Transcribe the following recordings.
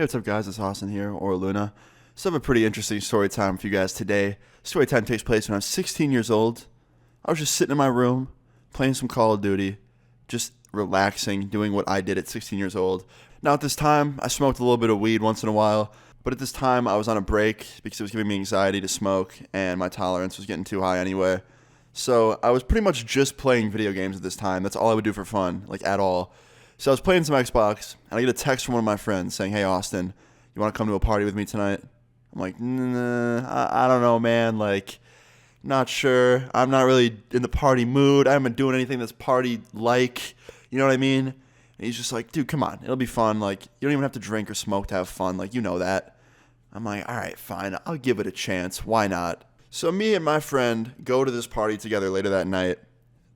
Hey, what's up, guys? It's Austin here, or Luna. So I have a pretty interesting story time for you guys today. Story time takes place when I was 16 years old. I was just sitting in my room, playing some Call of Duty, just relaxing, doing what I did at 16 years old. Now, at this time, I smoked a little bit of weed once in a while, but at this time, I was on a break because it was giving me anxiety to smoke, and my tolerance was getting too high anyway. So I was pretty much just playing video games at this time. That's all I would do for fun, like at all. So I was playing some Xbox, and I get a text from one of my friends saying, "Hey, Austin, you want to come to a party with me tonight?" I'm like, "Nah, I don't know, man. Like, not sure. I'm not really in the party mood. I haven't been doing anything that's party-like. You know what I mean?" And he's just like, "Dude, come on. It'll be fun. Like, you don't even have to drink or smoke to have fun. Like, you know that." I'm like, "All right, fine. I'll give it a chance. Why not?" So me and my friend go to this party together later that night.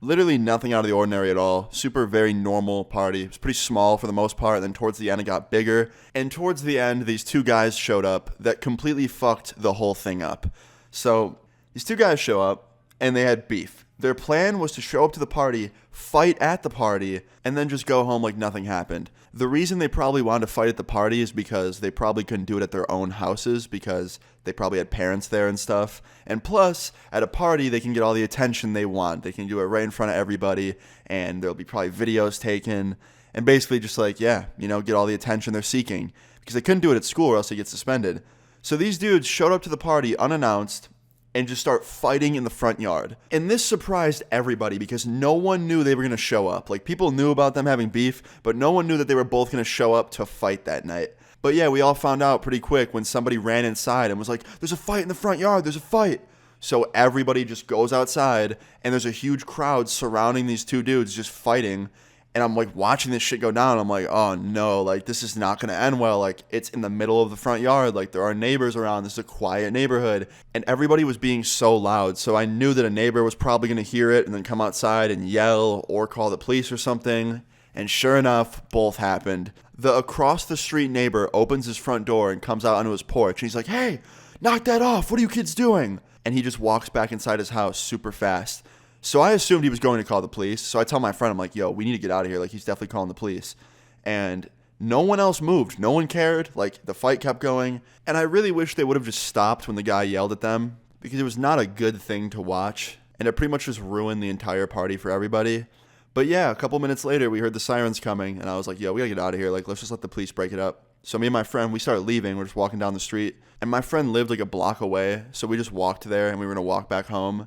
Literally nothing out of the ordinary at all. Super, very normal party. It was pretty small for the most part. Then towards the end, it got bigger. And towards the end, these two guys showed up that completely fucked the whole thing up. So these two guys show up, and they had beef. Their plan was to show up to the party, fight at the party, and then just go home like nothing happened. The reason they probably wanted to fight at the party is because they probably couldn't do it at their own houses because they probably had parents there and stuff. And plus, at a party, they can get all the attention they want. They can do it right in front of everybody, and there'll be probably videos taken. And basically just like, yeah, you know, get all the attention they're seeking. Because they couldn't do it at school or else they get suspended. So these dudes showed up to the party unannounced and just start fighting in the front yard. And this surprised everybody because no one knew they were going to show up. Like, people knew about them having beef, but no one knew that they were both going to show up to fight that night. But yeah, we all found out pretty quick when somebody ran inside and was like, "There's a fight in the front yard, there's a fight." So everybody just goes outside, and there's a huge crowd surrounding these two dudes just fighting. And I'm like watching this shit go down. I'm like, oh no, like this is not going to end well. Like, it's in the middle of the front yard. Like, there are neighbors around. This is a quiet neighborhood. And everybody was being so loud. So I knew that a neighbor was probably going to hear it and then come outside and yell or call the police or something. And sure enough, both happened. The across the street neighbor opens his front door and comes out onto his porch. And he's like, "Hey, knock that off. What are you kids doing?" And he just walks back inside his house super fast. So I assumed he was going to call the police. So I tell my friend, I'm like, "Yo, we need to get out of here. Like, he's definitely calling the police." And no one else moved. No one cared. Like, the fight kept going. And I really wish they would have just stopped when the guy yelled at them because it was not a good thing to watch. And it pretty much just ruined the entire party for everybody. But yeah, a couple minutes later, we heard the sirens coming. And I was like, "Yo, we gotta get out of here. Like, let's just let the police break it up." So me and my friend, we started leaving. We're just walking down the street. And my friend lived like a block away. So we just walked there and we were going to walk back home.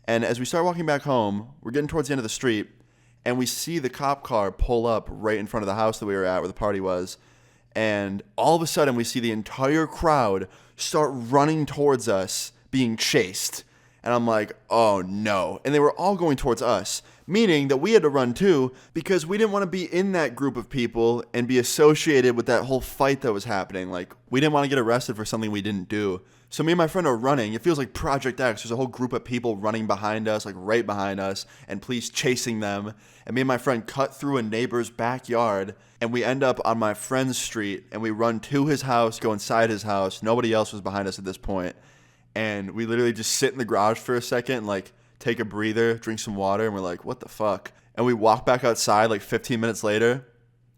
And as we start walking back home, we're getting towards the end of the street, and we see the cop car pull up right in front of the house that we were at where the party was. And all of a sudden, we see the entire crowd start running towards us, being chased. And I'm like, oh no. And they were all going towards us, meaning that we had to run too because we didn't want to be in that group of people and be associated with that whole fight that was happening. Like, we didn't want to get arrested for something we didn't do. So me and my friend are running. It feels like Project X. There's a whole group of people running behind us, like right behind us, and police chasing them. And me and my friend cut through a neighbor's backyard, and we end up on my friend's street, and we run to his house, go inside his house. Nobody else was behind us at this point. And we literally just sit in the garage for a second and like take a breather, drink some water, and we're like, what the fuck? And we walk back outside like 15 minutes later,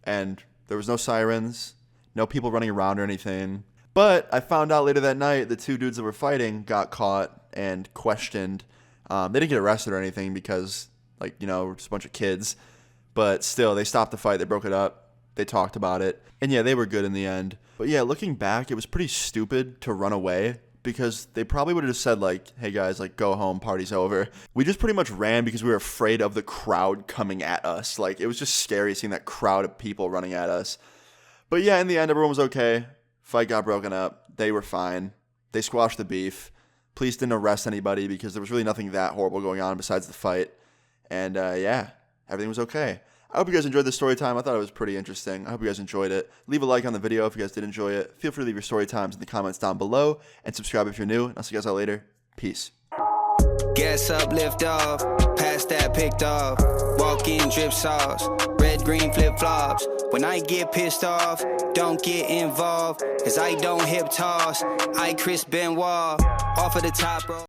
and there was no sirens, no people running around or anything. But I found out later that night the two dudes that were fighting got caught and questioned. They didn't get arrested or anything because, like, you know, we're just a bunch of kids. But still, they stopped the fight. They broke it up. They talked about it. And yeah, they were good in the end. But yeah, looking back, it was pretty stupid to run away because they probably would have just said, like, "Hey guys, like, go home, party's over." We just pretty much ran because we were afraid of the crowd coming at us. Like, it was just scary seeing that crowd of people running at us. But yeah, in the end, everyone was okay. Fight got broken up. They were fine. They squashed the beef. Police didn't arrest anybody because there was really nothing that horrible going on besides the fight. And yeah, everything was okay. I hope you guys enjoyed this story time. I thought it was pretty interesting. I hope you guys enjoyed it. Leave a like on the video if you guys did enjoy it. Feel free to leave your story times in the comments down below. And subscribe if you're new. And I'll see you guys out later. Peace. Gas up, lift off, past that picked off, walk in drip sauce, red, green flip-flops. When I get pissed off, don't get involved, cause I don't hip toss, I Chris Benoit, off of the top, bro.